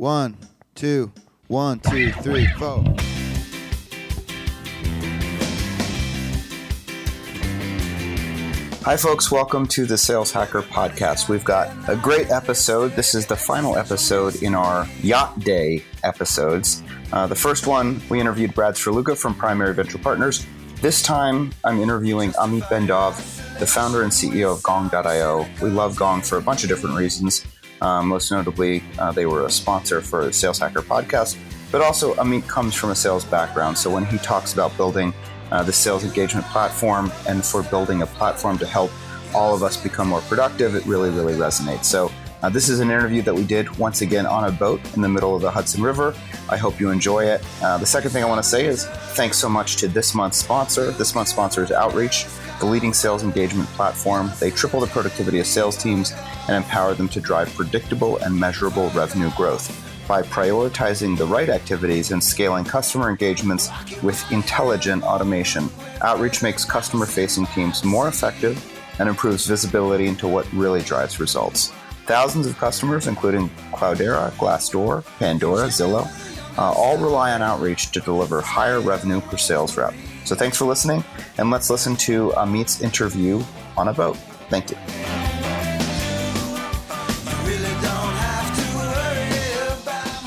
1, 2, 1, 2, 3, 4. Hi, folks. Welcome to the Sales Hacker Podcast. We've got a great episode. This is the final episode in our Yacht Day episodes. The first one, we interviewed Brad Sraluga from Primary Venture Partners. This time, I'm interviewing Amit Bendov, the founder and CEO of Gong.io. We love Gong for a bunch of different reasons. Most notably, they were a sponsor for the Sales Hacker Podcast. But also, Amit comes from a sales background. So when he talks about building the sales engagement platform and for building a platform to help all of us become more productive, it really, really resonates. So this is an interview that we did once again on a boat in the middle of the Hudson River. I hope you enjoy it. The second thing I want to say is thanks so much to this month's sponsor. This month's sponsor is Outreach, the leading sales engagement platform. They triple the productivity of sales teams and empower them to drive predictable and measurable revenue growth by prioritizing the right activities and scaling customer engagements with intelligent automation. Outreach makes customer-facing teams more effective and improves visibility into what really drives results. Thousands of customers, including Cloudera, Glassdoor, Pandora, Zillow, all rely on Outreach to deliver higher revenue per sales rep. So thanks for listening, and let's listen to Amit's interview on a boat. Thank you.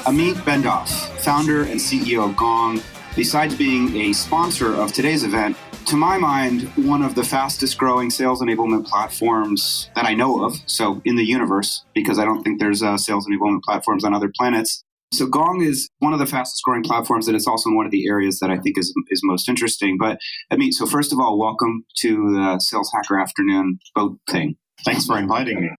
Amit Bendov, founder and CEO of Gong. Besides being a sponsor of today's event, to my mind, one of the fastest growing sales enablement platforms that I know of, so in the universe, because I don't think there's sales enablement platforms on other planets. So Gong is one of the fastest growing platforms, and it's also one of the areas that I think is most interesting. But Amit, so first of all, welcome to the Sales Hacker Afternoon boat thing. Thanks for inviting me.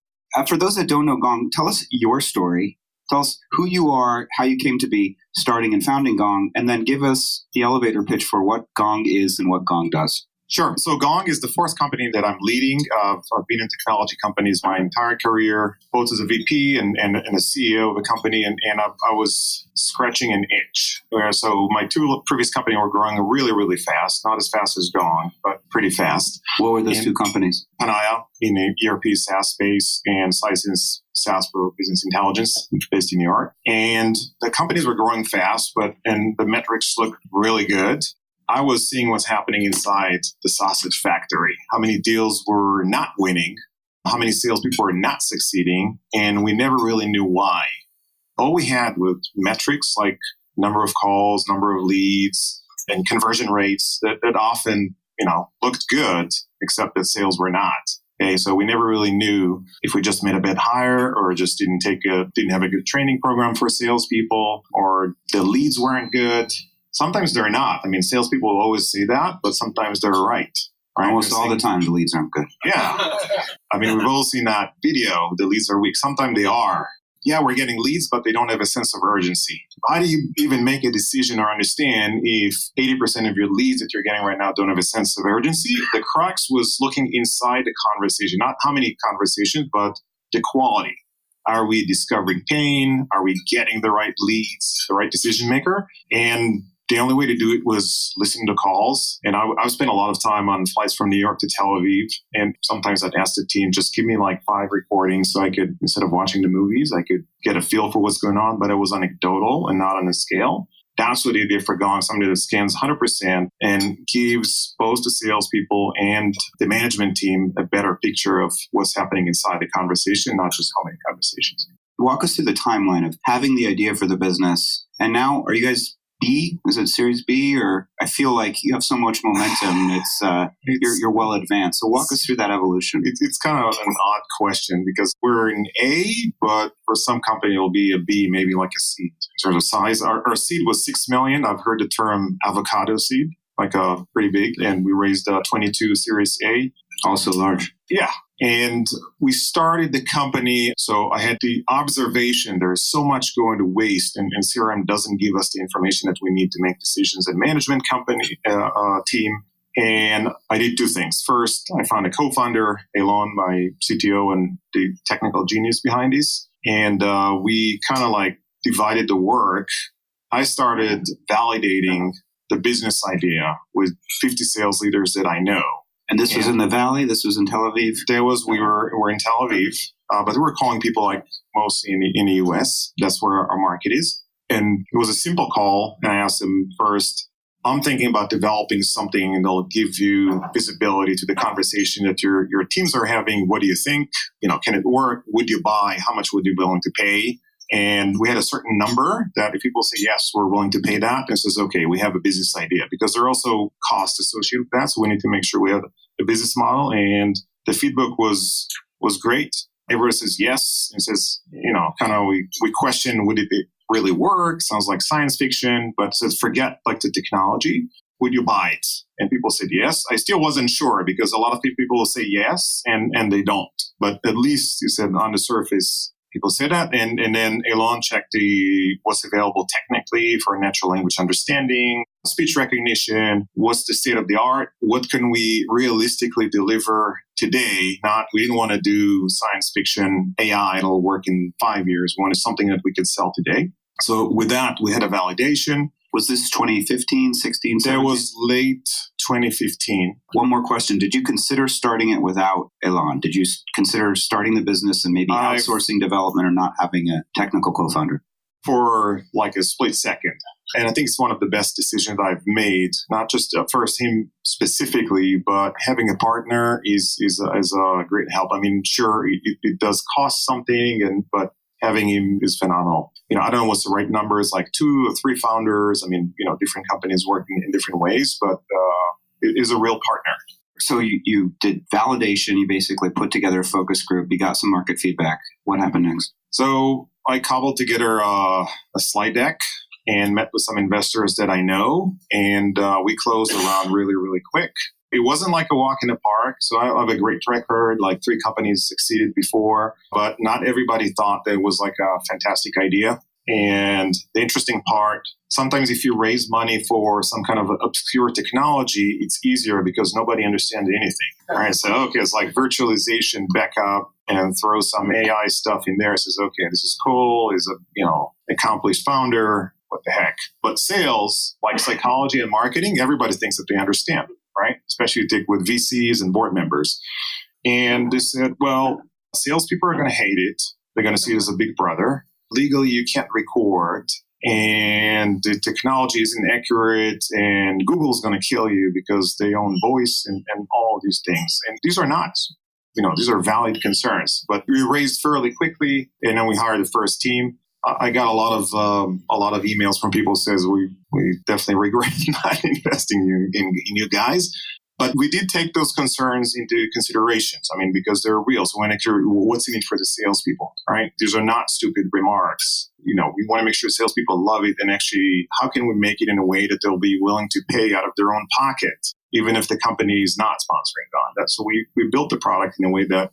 For those that don't know Gong, tell us your story. Tell us who you are, how you came to be starting and founding Gong, and then give us the elevator pitch for what Gong is and what Gong does. Sure. So Gong is the fourth company that I'm leading. I've been in technology companies my entire career, both as a VP and a CEO of a company, and I was scratching an itch. So my two previous companies were growing really, really fast, not as fast as Gong, but pretty fast. What were those two companies? Panaya in the ERP SaaS space and Sisense SaaS for business intelligence, based in New York. And the companies were growing fast, and the metrics looked really good. I was seeing what's happening inside the sausage factory, how many deals were not winning, how many salespeople were not succeeding, and we never really knew why. All we had was metrics like number of calls, number of leads, and conversion rates that often, looked good, except that sales were not. Okay, so we never really knew if we just made a bit higher or just didn't have a good training program for salespeople, or the leads weren't good. Sometimes they're not. I mean, salespeople will always say that, but sometimes they're right. Almost all the time, the leads aren't good. Yeah. I mean, we've all seen that video. The leads are weak. Sometimes they are. Yeah, we're getting leads, but they don't have a sense of urgency. How do you even make a decision or understand if 80% of your leads that you're getting right now don't have a sense of urgency? The crux was looking inside the conversation, not how many conversations, but the quality. Are we discovering pain? Are we getting the right leads, the right decision maker? And the only way to do it was listening to calls. And I spent a lot of time on flights from New York to Tel Aviv. And sometimes I'd ask the team, just give me like 5 recordings so I could, instead of watching the movies, I could get a feel for what's going on, but it was anecdotal and not on a scale. That's what they did for Gong, somebody that scans 100% and gives both the salespeople and the management team a better picture of what's happening inside the conversation, not just how many conversations. Walk us through the timeline of having the idea for the business. And now, are you guys B? Is it Series B? Or I feel like you have so much momentum. You're well advanced. So walk us through that evolution. It's kind of an odd question because we're an A, but for some company it'll be a B, maybe like a C in terms of size. Our seed was $6 million. I've heard the term avocado seed, pretty big, and we raised 22 Series A. Also large. Yeah. And we started the company. So I had the observation there's so much going to waste, and CRM doesn't give us the information that we need to make decisions as a management company team. And I did 2 things. First, I found a co-founder, Elon, my CTO, and the technical genius behind this. And we kind of divided the work. I started validating the business idea with 50 sales leaders that I know. And this was in the Valley? This was in Tel Aviv? We were in Tel Aviv, but we were calling people like mostly in the US. That's where our market is. And it was a simple call. And I asked him first, I'm thinking about developing something that'll give you visibility to the conversation that your teams are having. What do you think? Can it work? Would you buy? How much would you be willing to pay? And we had a certain number that if people say, yes, we're willing to pay that, it says, okay, we have a business idea, because there are also costs associated with that. So we need to make sure we have a business model. And the feedback was great. Everyone says yes. And says, we question, would it really work? Sounds like science fiction, but says, forget like the technology. Would you buy it? And people said yes. I still wasn't sure, because a lot of people will say yes and they don't. But at least you said on the surface, people say that. And then Elon checked what's available technically for natural language understanding, speech recognition, what's the state of the art, what can we realistically deliver today. We didn't want to do science fiction AI, it'll work in 5 years. We wanted something that we could sell today. So with that, we had a validation. Was this 2015, 16, 17? That was late 2015. One more question. Did you consider starting it without Elon? Did you consider starting the business and maybe outsourcing development or not having a technical co-founder? For like a split second. And I think it's one of the best decisions I've made, not just first him specifically, but having a partner is a great help. I mean, sure, it does cost something, but having him is phenomenal. I don't know what's the right numbers, like 2 or 3 founders. I mean, different companies working in different ways, but it is a real partner. So you did validation. You basically put together a focus group. You got some market feedback. What happened next? So I cobbled together a slide deck and met with some investors that I know. And we closed around really, really quick. It wasn't like a walk in the park. So I have a great record, like 3 companies succeeded before, but not everybody thought that it was like a fantastic idea. And the interesting part, sometimes if you raise money for some kind of obscure technology, it's easier because nobody understands anything. Right? So, okay, it's like virtualization backup and throw some AI stuff in there. It says, okay, this is cool. Is a, accomplished founder. What the heck? But sales, like psychology and marketing, everybody thinks that they understand, right? Especially with VCs and board members. And they said, well, salespeople are going to hate it. They're going to see it as a big brother. Legally, you can't record, and the technology isn't accurate, and Google's going to kill you because they own voice and all of these things. And these are not, these are valid concerns. But we raised fairly quickly, and then we hired the first team. I got a lot of emails from people who says we definitely regret not investing in you guys. But we did take those concerns into considerations. I mean, because they're real. So when what's in it for the salespeople, right? These are not stupid remarks. We want to make sure salespeople love it, and actually, how can we make it in a way that they'll be willing to pay out of their own pocket, even if the company is not sponsoring on that? So we built the product in a way that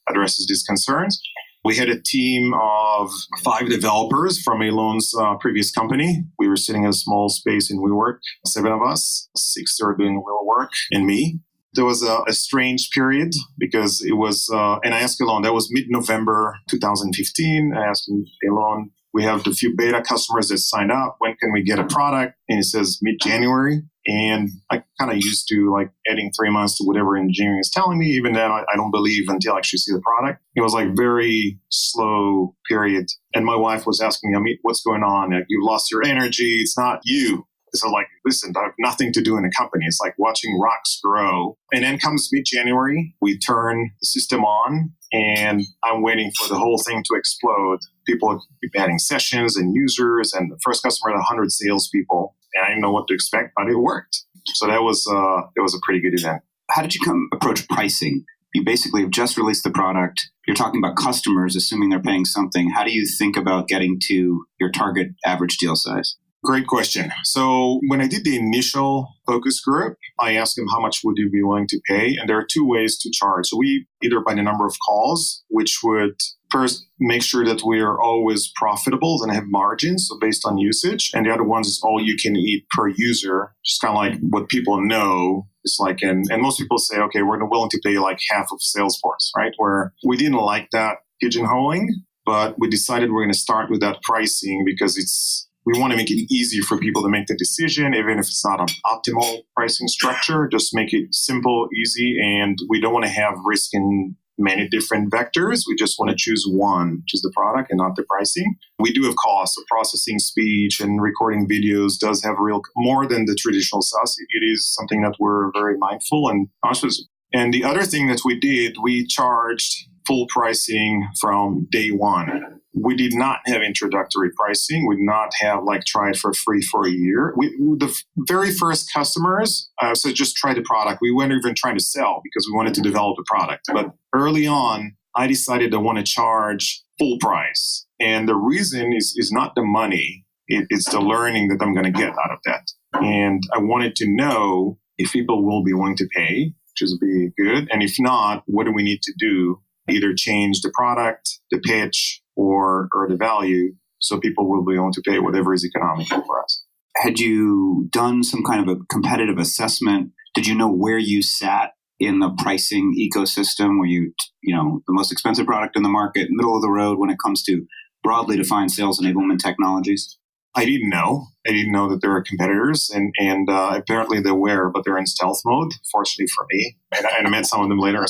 addresses these concerns. We had a team of 5 developers from Elon's previous company. We were sitting in a small space in WeWork, 7 of us, 6 that were doing real work, and me. There was a strange period because it was, and I asked Elon, that was mid-November 2015. I asked Elon, we have the few beta customers that signed up. When can we get a product? And it says mid-January. And I kind of used to like adding 3 months to whatever engineering is telling me. Even then, I don't believe until I actually see the product. It was like very slow period. And my wife was asking me, Amit, what's going on? Like, you lost your energy. It's not you. So like, listen, I have nothing to do in a company. It's like watching rocks grow. And then comes mid-January, we turn the system on, and I'm waiting for the whole thing to explode. People keep adding sessions and users, and the first customer had 100 salespeople. And I didn't know what to expect, but it worked. So that was a pretty good event. How did you approach pricing? You basically have just released the product. You're talking about customers, assuming they're paying something. How do you think about getting to your target average deal size? Great question. So when I did the initial focus group, I asked them how much would you be willing to pay? And there are 2 ways to charge. So we either by the number of calls, which would first make sure that we are always profitable and have margins, so based on usage. And the other ones is all you can eat per user, just kind of like what people know. It's like, and most people say, okay, we're willing to pay like half of Salesforce, right? Where we didn't like that pigeonholing, but we decided we're going to start with that pricing because we want to make it easy for people to make the decision, even if it's not an optimal pricing structure. Just make it simple, easy, and we don't want to have risk in many different vectors. We just want to choose one, which is the product and not the pricing. We do have costs. So processing speech and recording videos does have more than the traditional SaaS. It is something that we're very mindful and conscious. And the other thing that we did, we charged full pricing from day one. We did not have introductory pricing. We did not have try it for free for a year. The very first customers said just try the product. We weren't even trying to sell because we wanted to develop the product. But early on, I decided I want to charge full price. And the reason is not the money. It's the learning that I'm going to get out of that. And I wanted to know if people will be willing to pay, which is be good. And if not, what do we need to do? Either change the product, the pitch, or the value, so people will be willing to pay whatever is economical for us. Had you done some kind of a competitive assessment? Did you know where you sat in the pricing ecosystem? Were you, the most expensive product in the market, middle of the road when it comes to broadly defined sales enablement technologies? I didn't know. I didn't know that there were competitors, and apparently they were, but they're in stealth mode, fortunately for me. And I met some of them later.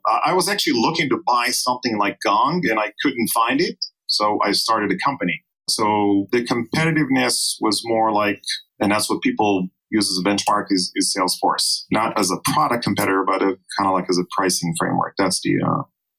I was actually looking to buy something like Gong, and I couldn't find it, so I started a company. So the competitiveness was more and that's what people use as a benchmark is Salesforce, not as a product competitor, but kind of as a pricing framework. That's the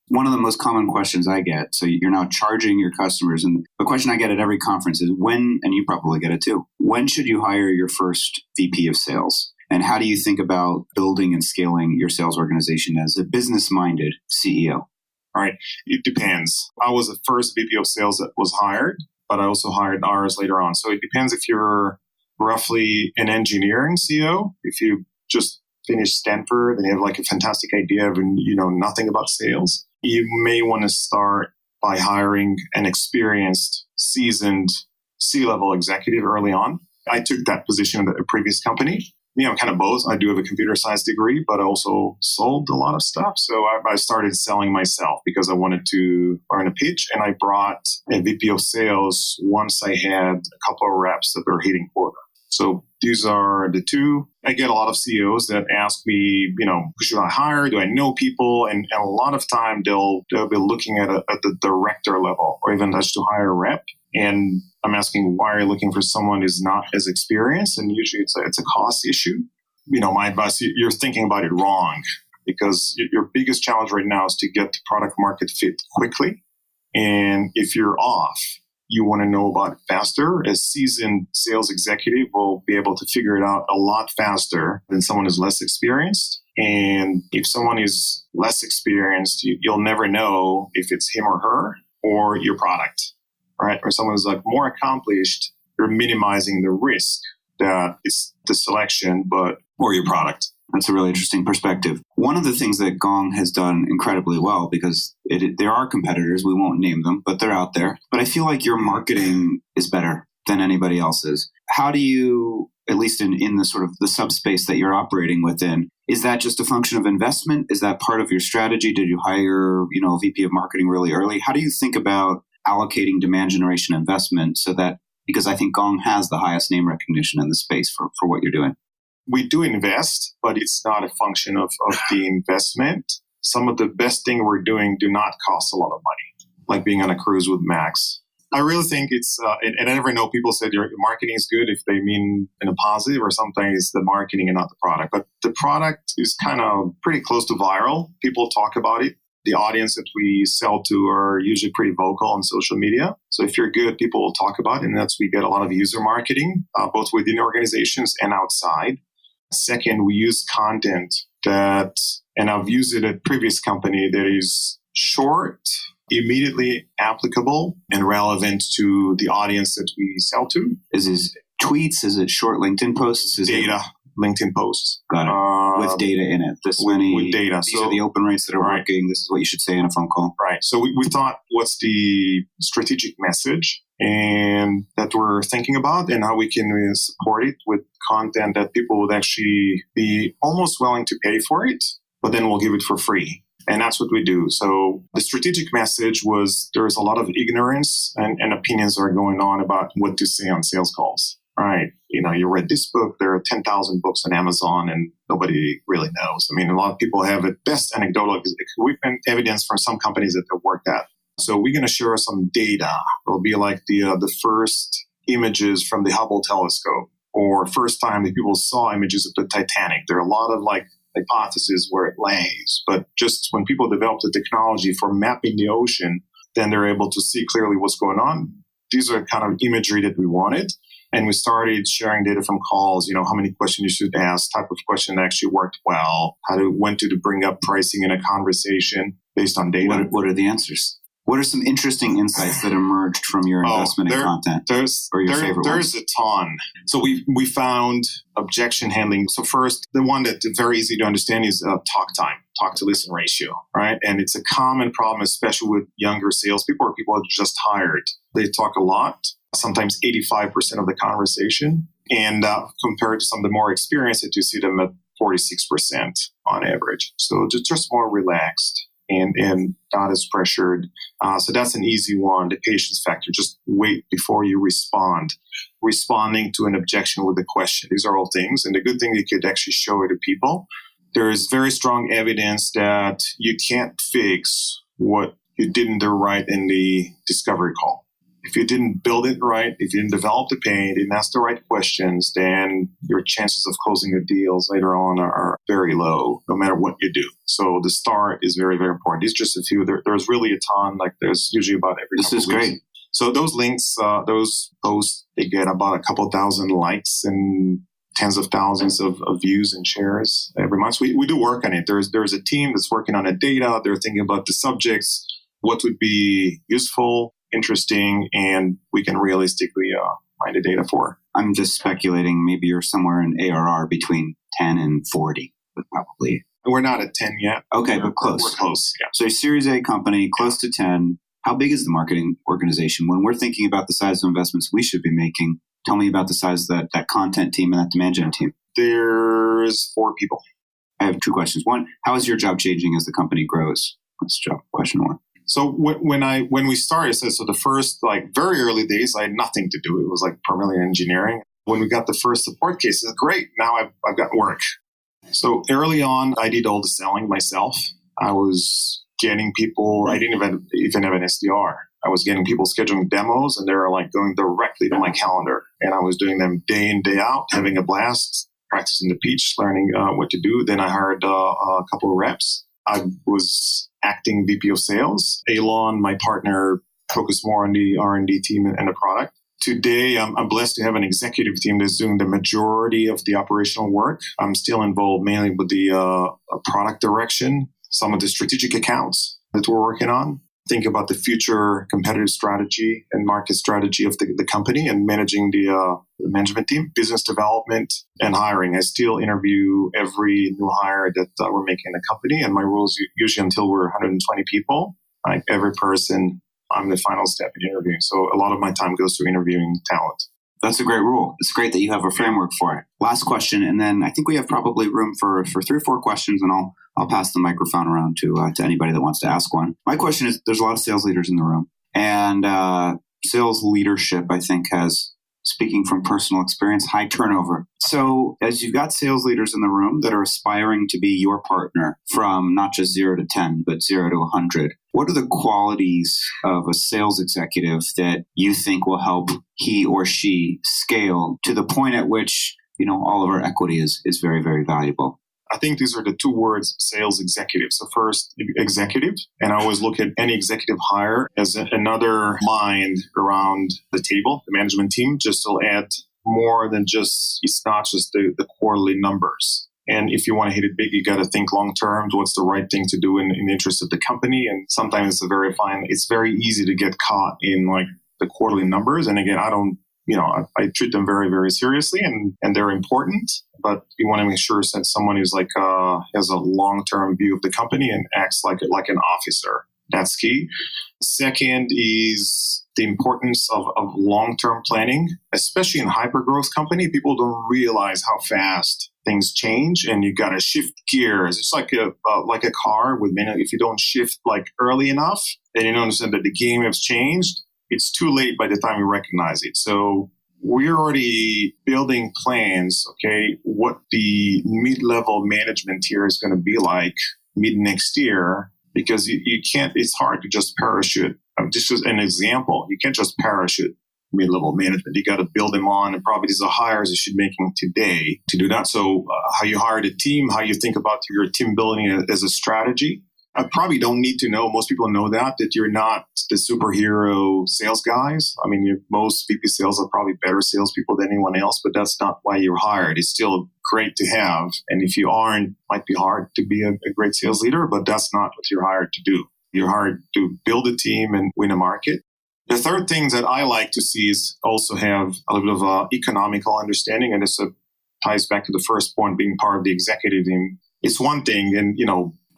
one of the most common questions I get, so you're now charging your customers, and the question I get at every conference is when, and you probably get it too, when should you hire your first VP of sales? And how do you think about building and scaling your sales organization as a business-minded CEO? All right. It depends. I was the first VP of sales that was hired, but I also hired ours later on. So it depends if you're roughly an engineering CEO, if you just finished Stanford and you have a fantastic idea of nothing about sales. You may want to start by hiring an experienced, seasoned C-level executive early on. I took that position at a previous company. Kind of both. I do have a computer science degree, but I also sold a lot of stuff. So I started selling myself because I wanted to learn a pitch. And I brought a VP of sales once I had a couple of reps that were hitting quota. So these are the two. I get a lot of CEOs that ask me, who should I hire? Do I know people? And a lot of time they'll be looking at the director level or even just to hire a rep. And I'm asking, why are you looking for someone who's not as experienced? And usually it's a cost issue. My advice, you're thinking about it wrong because your biggest challenge right now is to get the product market fit quickly. And if you're off, you want to know about it faster. A seasoned sales executive will be able to figure it out a lot faster than someone who's less experienced. And if someone is less experienced, you'll never know if it's him or her or your product, right? Or someone who's more accomplished, you're minimizing the risk that it's the selection, or your product. That's a really interesting perspective. One of the things that Gong has done incredibly well, because there are competitors, we won't name them, but they're out there. But I feel like your marketing is better than anybody else's. How do you, at least in the sort of the subspace that you're operating within, is that just a function of investment? Is that part of your strategy? Did you hire, a VP of marketing really early? How do you think about allocating demand generation investment so that, because I think Gong has the highest name recognition in the space for what you're doing? We do invest, but it's not a function of the investment. Some of the best thing we're doing do not cost a lot of money, like being on a cruise with Max. I really think it's, and I never know, people said your marketing is good if they mean in a positive, or sometimes it's the marketing and not the product. But the product is kind of pretty close to viral. People talk about it. The audience that we sell to are usually pretty vocal on social media. So if you're good, people will talk about it. And we get a lot of user marketing, both within organizations and outside. Second, we use content and I've used it at previous company that is short, immediately applicable, and relevant to the audience that we sell to. Is it tweets? Is it short LinkedIn posts? Is data, LinkedIn posts. Got it. With data in it. With data. These are the open rates that are working. This is what you should say in a phone call. Right. So we thought, what's the strategic message and that we're thinking about, and how we can support it with content that people would actually be almost willing to pay for it, but then we'll give it for free. And that's what we do. So the strategic message was there's a lot of ignorance and opinions are going on about what to say on sales calls. Right. you read this book. There are 10,000 books on Amazon and nobody really knows. I mean, a lot of people have at best anecdotal evidence from some companies that they've worked at. So we're going to share some data. It'll be like the first images from the Hubble telescope, or first time that people saw images of the Titanic. There are a lot of hypotheses where it lays, but just when people develop the technology for mapping the ocean, then they're able to see clearly what's going on. These are kind of imagery that we wanted. And we started sharing data from calls, how many questions you should ask, type of question that actually worked well, when to bring up pricing in a conversation based on data. What are the answers? What are some interesting insights that emerged from your investment in content? There's a ton. So we found objection handling. So first, the one that's very easy to understand is talk time, talk to listen ratio, right? And it's a common problem, especially with younger salespeople or people who are just hired. They talk a lot, sometimes 85% of the conversation. And compared to some of the more experienced, you see them at 46% on average. So just more relaxed. And not as pressured. So that's an easy one, the patience factor. Just wait before you respond. Responding to an objection with a question. These are all things. And the good thing, you could actually show it to people. There is very strong evidence that you can't fix what you didn't do right in the discovery call. If you didn't build it right, if you didn't develop the pain, didn't ask the right questions, then your chances of closing your deals later on are very low, no matter what you do. So the start is very, very important. These are just a few. There's really a ton. There's usually about every This is great. So those links, those posts, they get about a couple thousand likes and tens of thousands of views and shares every month. So we do work on it. There's a team that's working on the data. They're thinking about the subjects, what would be useful, interesting, and we can realistically find the data for. I'm just speculating. Maybe you're somewhere in ARR between 10 and 40, but probably. We're not at 10 yet. Okay, but close. We're close, yeah. So Series A company, close to 10. How big is the marketing organization? When we're thinking about the size of investments we should be making, tell me about the size of that content team and that demand gen team. There's 4 people. I have 2 questions. One, how is your job changing as the company grows? That's question 1. So when we started, so the first very early days, I had nothing to do. It was primarily engineering. When we got the first support cases, great. Now I've got work. So early on, I did all the selling myself. I was getting people. I didn't even have an SDR. I was getting people scheduling demos, and they were going directly to my calendar, and I was doing them day in, day out, having a blast, practicing the pitch, learning what to do. Then I hired a couple of reps. I was acting VP of sales. Elon, my partner, focused more on the R&D team and the product. Today, I'm blessed to have an executive team that's doing the majority of the operational work. I'm still involved mainly with the product direction, some of the strategic accounts that we're working on. Think about the future competitive strategy and market strategy of the company, and managing the management team, business development, and hiring. I still interview every new hire that we're making in the company, and my rule is usually until we're 120 people. Every person, I'm the final step in interviewing. So a lot of my time goes to interviewing talent. That's a great rule. It's great that you have a framework for it. Last question, and then I think we have probably room for 3 or 4 questions, and I'll pass the microphone around to anybody that wants to ask one. My question is, there's a lot of sales leaders in the room, and sales leadership, I think, has, speaking from personal experience, high turnover. So as you've got sales leaders in the room that are aspiring to be your partner from not just 0 to 10, but 0 to 100, what are the qualities of a sales executive that you think will help he or she scale to the point at which, all of our equity is very, very valuable? I think these are the 2 words, sales executive. So first, executive. And I always look at any executive hire as another mind around the table, the management team, just to add more than it's not just the quarterly numbers. And if you want to hit it big, you got to think long term. What's the right thing to do in the interest of the company? And sometimes it's very easy to get caught in the quarterly numbers. And again, I treat them very, very seriously, and they're important, but you want to make sure that someone who's has a long-term view of the company and acts like an officer. That's key. Second is the importance of long-term planning, especially in hyper-growth company. People don't realize how fast things change, and you got to shift gears. It's like a car with if you don't shift early enough, then you don't understand that the game has changed. It's too late by the time you recognize it. So we're already building plans, okay, what the mid-level management tier is going to be like mid next year, because you can't, it's hard to just parachute. This is an example. You can't just parachute mid-level management. You got to build them on, and probably these are hires you should be making today to do that. So how you hire the team, how you think about your team building as a strategy. I probably don't need to know. Most people know that you're not the superhero sales guys. I mean, most VP sales are probably better salespeople than anyone else, but that's not why you're hired. It's still great to have. And if you aren't, it might be hard to be a great sales leader, but that's not what you're hired to do. You're hired to build a team and win a market. The third thing that I like to see is also have a little bit of economical understanding. And this ties back to the first point, being part of the executive team. It's one thing, and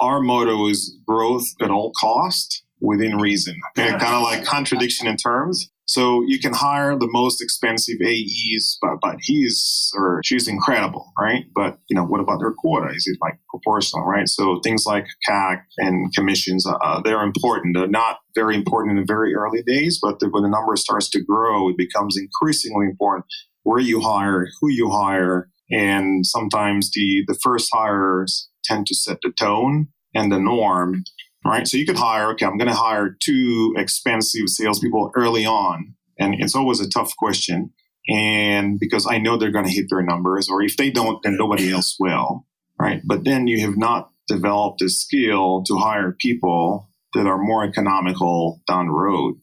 our motto is growth at all cost within reason. Okay? Kind of like contradiction in terms. So you can hire the most expensive AEs, but he's or she's incredible, right? But what about their quota? Is it like proportional, right? So things like CAC and commissions, they're important. They're not very important in the very early days, but when the number starts to grow, it becomes increasingly important where you hire, who you hire, and sometimes the first hires tend to set the tone and the norm, right? So you could hire, I'm going to hire 2 expensive salespeople early on. And it's always a tough question. And because I know they're going to hit their numbers, or if they don't, then nobody else will, right? But then you have not developed a skill to hire people that are more economical down the road.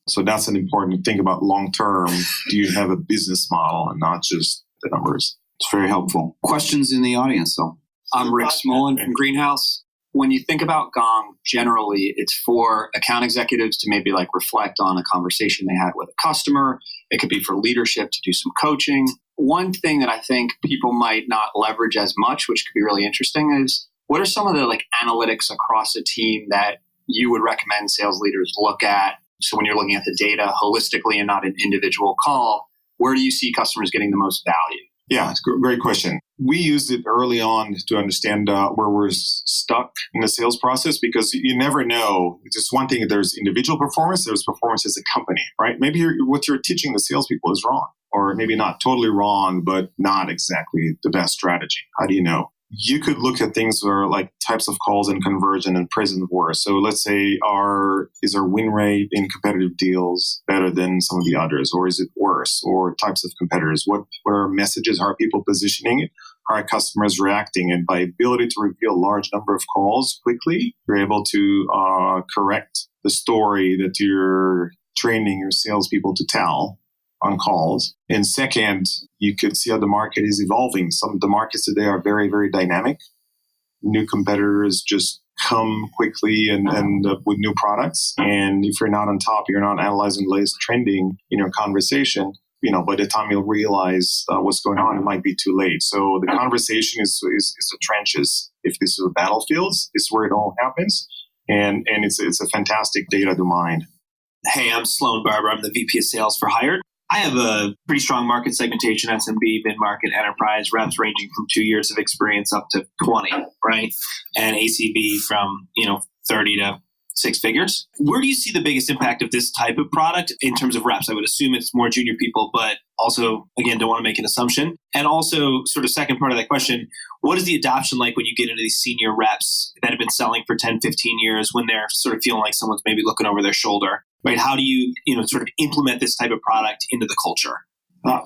So that's an important thing about long term. Do you have a business model and not just the numbers? It's very helpful. Questions in the audience, though? I'm Rick Smolin from Greenhouse. When you think about Gong, generally, it's for account executives to maybe reflect on a conversation they had with a customer. It could be for leadership to do some coaching. One thing that I think people might not leverage as much, which could be really interesting, is what are some of the analytics across a team that you would recommend sales leaders look at? So when you're looking at the data holistically and not an individual call, where do you see customers getting the most value? Yeah, it's a great question. We used it early on to understand where we're stuck in the sales process, because you never know. It's just one thing, there's individual performance, there's performance as a company, right? Maybe what you're teaching the salespeople is wrong, or maybe not totally wrong, but not exactly the best strategy. How do you know? You could look at things that are like types of calls and conversion and present worse. So let's say is our win rate in competitive deals better than some of the others, or is it worse? Or types of competitors, what are messages? How are people positioning it? How are customers reacting? And by ability to reveal a large number of calls quickly, you're able to correct the story that you're training your salespeople to tell on calls. And second, you could see how the market is evolving. Some of the markets today are very, very dynamic. New competitors just come quickly and with new products. And if you're not on top, you're not analyzing the latest trending in your conversation, by the time you'll realize what's going on, it might be too late. So the conversation is the trenches. If this is a battlefield, it's where it all happens. And it's a fantastic data to mine. Hey, I'm Sloan Barber. I'm the VP of Sales for Hired. I have a pretty strong market segmentation, SMB, mid-market, enterprise, reps ranging from 2 years of experience up to 20, right? And ACV from, 30 to 6 figures. Where do you see the biggest impact of this type of product in terms of reps? I would assume it's more junior people, but also, again, don't want to make an assumption. And also, sort of second part of that question, what is the adoption like when you get into these senior reps that have been selling for 10, 15 years when they're sort of feeling like someone's maybe looking over their shoulder? Right? How do you, sort of implement this type of product into the culture?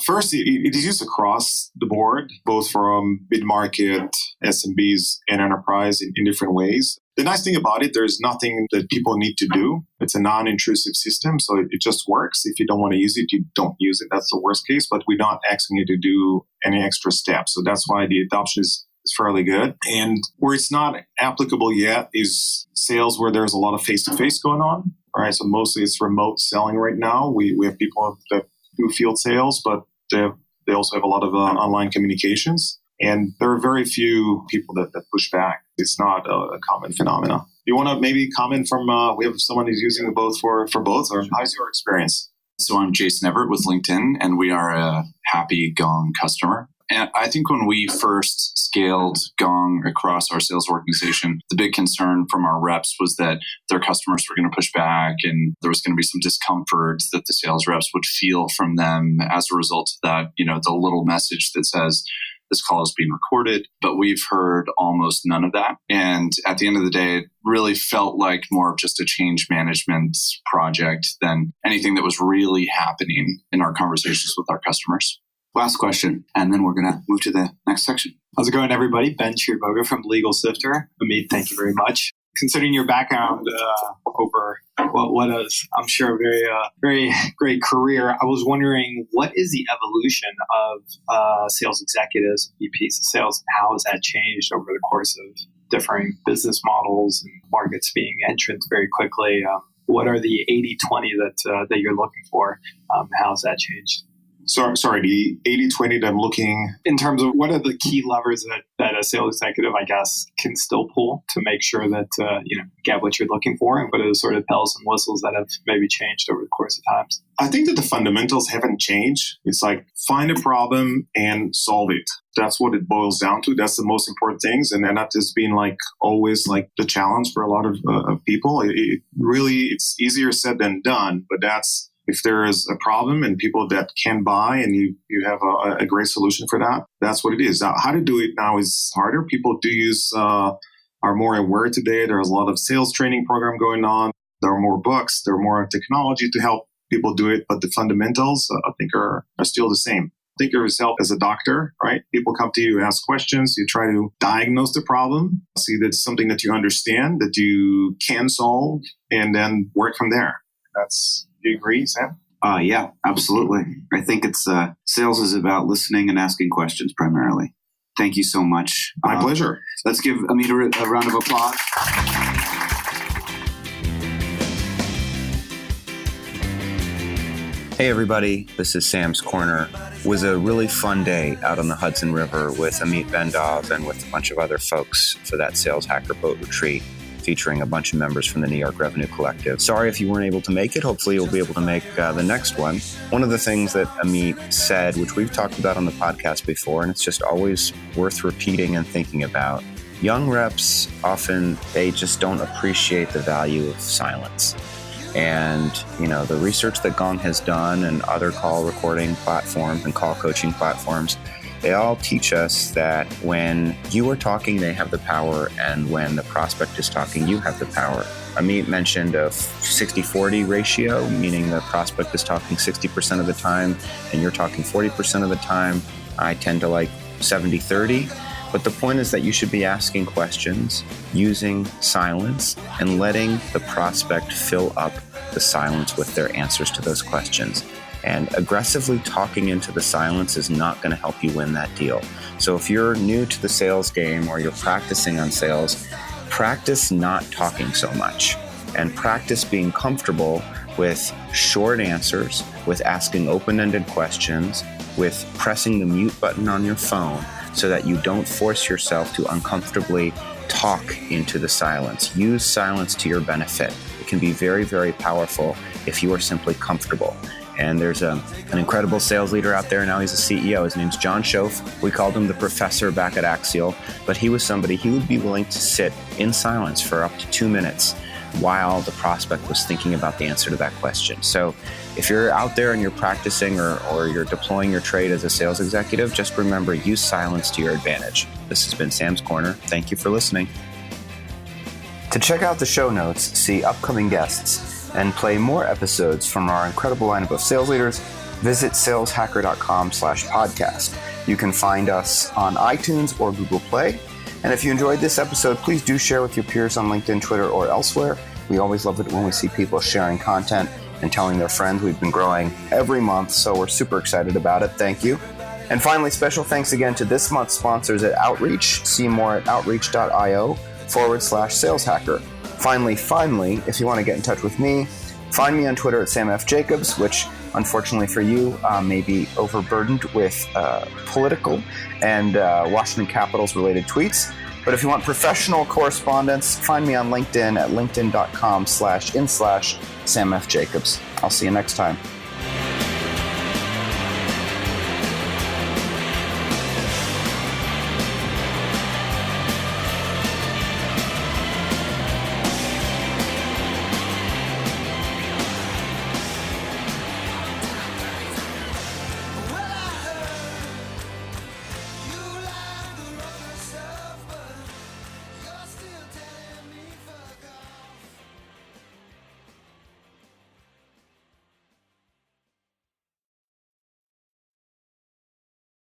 First, it is used across the board, both from mid-market, SMBs, and enterprise in different ways. The nice thing about it, there's nothing that people need to do. It's a non-intrusive system, so it just works. If you don't want to use it, you don't use it. That's the worst case, but we're not asking you to do any extra steps. So that's why the adoption is fairly good. And where it's not applicable yet is sales where there's a lot of face-to-face going on. All right, so mostly it's remote selling right now. We have people that do field sales, but they also have a lot of online communications. And there are very few people that push back. It's not a common phenomenon. You want to maybe comment from, we have someone who's using both for both, or how's your experience? So I'm Jason Everett with LinkedIn, and we are a happy Gong customer. And I think when we first scaled Gong across our sales organization, the big concern from our reps was that their customers were going to push back and there was going to be some discomfort that the sales reps would feel from them as a result of that, the little message that says, this call is being recorded, but we've heard almost none of that. And at the end of the day, it really felt like more of just a change management project than anything that was really happening in our conversations with our customers. Last question, and then we're going to move to the next section. How's it going, everybody? Ben Chirboga from Legal Sifter. Amit, thank you very much. Considering your background over what is, I'm sure, a very great career, I was wondering, what is the evolution of sales executives, VPs of sales, and how has that changed over the course of differing business models and markets being entrant very quickly? What are the 80-20 that you're looking for? How has that changed? Sorry, the 80-20 that I'm looking... In terms of what are the key levers that a sales executive, I guess, can still pull to make sure that, get what you're looking for, and what are the sort of bells and whistles that have maybe changed over the course of times? I think that the fundamentals haven't changed. It's like find a problem and solve it. That's what it boils down to. That's the most important things. And that has been always the challenge for a lot of people. It's easier said than done, but that's... If there is a problem and people that can buy and you have a great solution for that, that's what it is. Now, how to do it now is harder. People are more aware today. There's a lot of sales training program going on. There are more books. There are more technology to help people do it. But the fundamentals, I think, are still the same. Think of yourself as a doctor, right? People come to you, ask questions. You try to diagnose the problem, see that it's something that you understand, that you can solve, and then work from there. Do you agree, Sam? Yeah, absolutely. I think it's sales is about listening and asking questions primarily. Thank you so much. My pleasure. Let's give Amit a round of applause. Hey everybody, this is Sam's Corner. It was a really fun day out on the Hudson River with Amit Bendov and with a bunch of other folks for that Sales Hacker Boat Retreat, featuring a bunch of members from the New York Revenue Collective. Sorry if you weren't able to make it. Hopefully you'll be able to make the next one. One of the things that Amit said, which we've talked about on the podcast before, and it's just always worth repeating and thinking about, young reps often, they just don't appreciate the value of silence. And, the research that Gong has done and other call recording platforms and call coaching platforms, they all teach us that when you are talking, they have the power, and when the prospect is talking, you have the power. Amit mentioned a 60-40 ratio, meaning the prospect is talking 60% of the time and you're talking 40% of the time. I tend to like 70-30. But the point is that you should be asking questions, using silence, and letting the prospect fill up the silence with their answers to those questions. And aggressively talking into the silence is not going to help you win that deal. So if you're new to the sales game or you're practicing on sales, practice not talking so much and practice being comfortable with short answers, with asking open-ended questions, with pressing the mute button on your phone so that you don't force yourself to uncomfortably talk into the silence. Use silence to your benefit. It can be very, very powerful if you are simply comfortable. And there's an incredible sales leader out there now. He's a CEO. His name's John Schoaf. We called him the professor back at Axial. But he was somebody, he would be willing to sit in silence for up to 2 minutes while the prospect was thinking about the answer to that question. So if you're out there and you're practicing or you're deploying your trade as a sales executive, just remember, use silence to your advantage. This has been Sam's Corner. Thank you for listening. To check out the show notes, see upcoming guests, and play more episodes from our incredible lineup of sales leaders, visit saleshacker.com/podcast. You can find us on iTunes or Google Play. And if you enjoyed this episode, please do share with your peers on LinkedIn, Twitter, or elsewhere. We always love it when we see people sharing content and telling their friends. We've been growing every month, so we're super excited about it. Thank you. And finally, special thanks again to this month's sponsors at Outreach. See more at outreach.io/saleshacker. Finally, if you want to get in touch with me, find me on Twitter at SamFJacobs, which unfortunately for you may be overburdened with political and Washington Capitals related tweets. But if you want professional correspondence, find me on LinkedIn at linkedin.com/in/SamFJacobs. I'll see you next time.